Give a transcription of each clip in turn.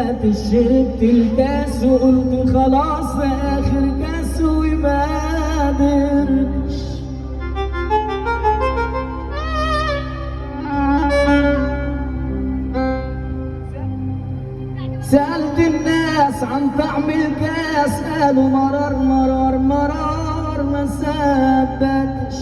سكتش، شربت الكاس وقلت خلاص ده اخر كاس وما قدرتش. سألت الناس عن طعم الكاس قالوا مرار مرار مرار ما صدقتش.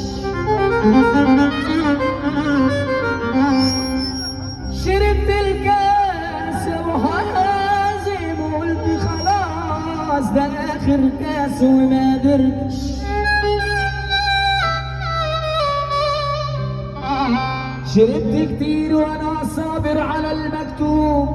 شربت الكاس وهازم وقلت خلاص ده اخر كاس وما قدرتش. شربت كتير وانا صابر على المكتوب،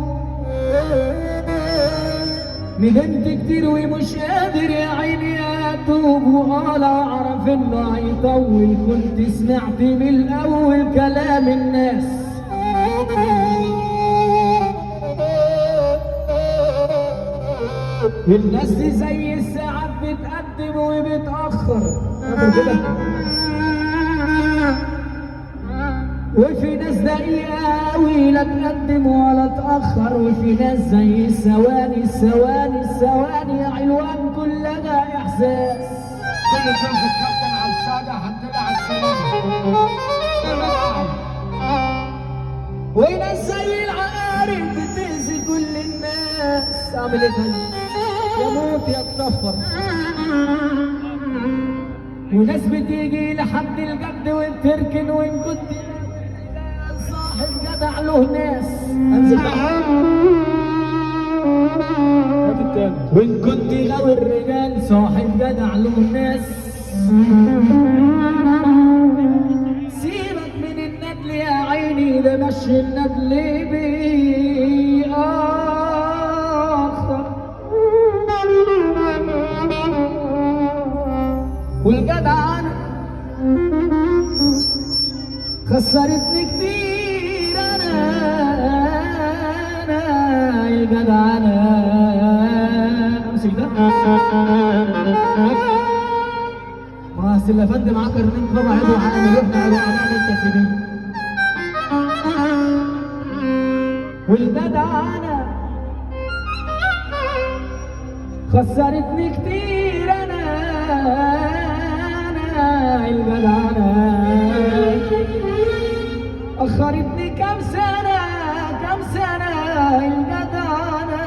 ندمت كتير ومش قادر يا عيني اتوب، وقال اعرف انه هيطول كنت سمعت من الاول كلام الناس. الناس دي زي الساعات بتقدم وبتأخر، وفي ناس دقيقة أوي لا تقدم ولا تأخر، وفي ناس زي الثواني الثواني الثواني يا علوان كلها إحساس. كل الناس بتكبر على السادة حتى على السلامة. وناس زي العقارب بتأذي كل الناس. أعمل إيه طيب؟ يموت يتطفر. وناس بتيجي لحد الجد وبتركن، وإن كنت صاحب جدع له ناس. انزل بقى وان كنت غاوي الرجال صاحب جدع له ناس. سيبك من الندل يا عيني ده مشي الندل بيأخر. والجدعنة خسرتني كتير انا الجدعنة. امسك ده ما اصل فند معاك الرنين طبعا عدوا عالم رحنا على اعمال الكاسبين. والجدعنة خسرتني كتير انا الجدعنة. أخرتني كم سنة كم سنة الجدعنة.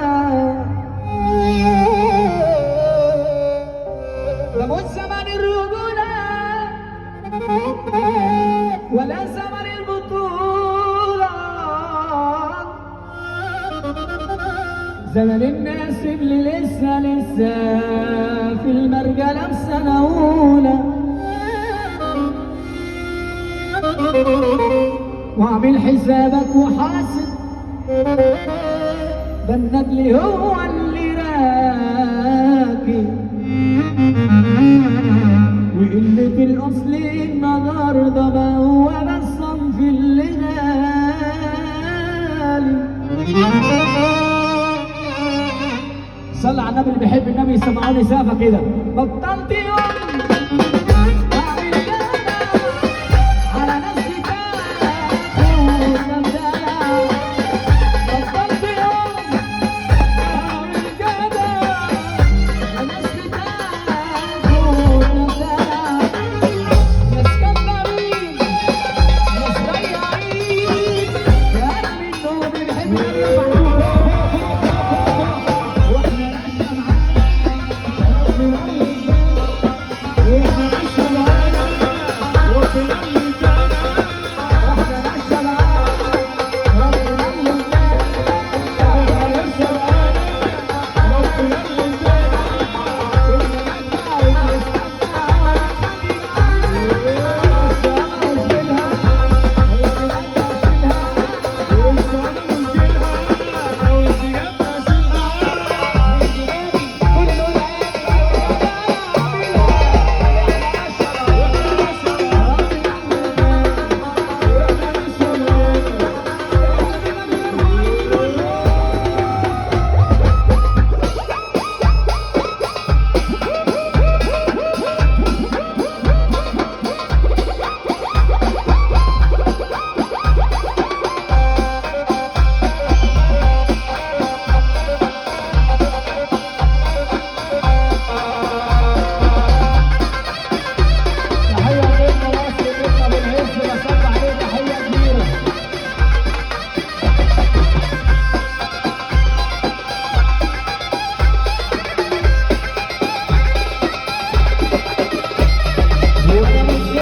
لموت زمن الرجولة ولا زمن البطولة، زمن الناس اللي لسه في المرجلة بسنة أولى. واعمل حسابك وحاسب ده الندل هو اللي راكب، وقلة الأصل النهارده بقى هو ده الصنف اللي غالي. صلى على النبي اللي بيحب النبي يسمعوني سافة كده. بطلت يوم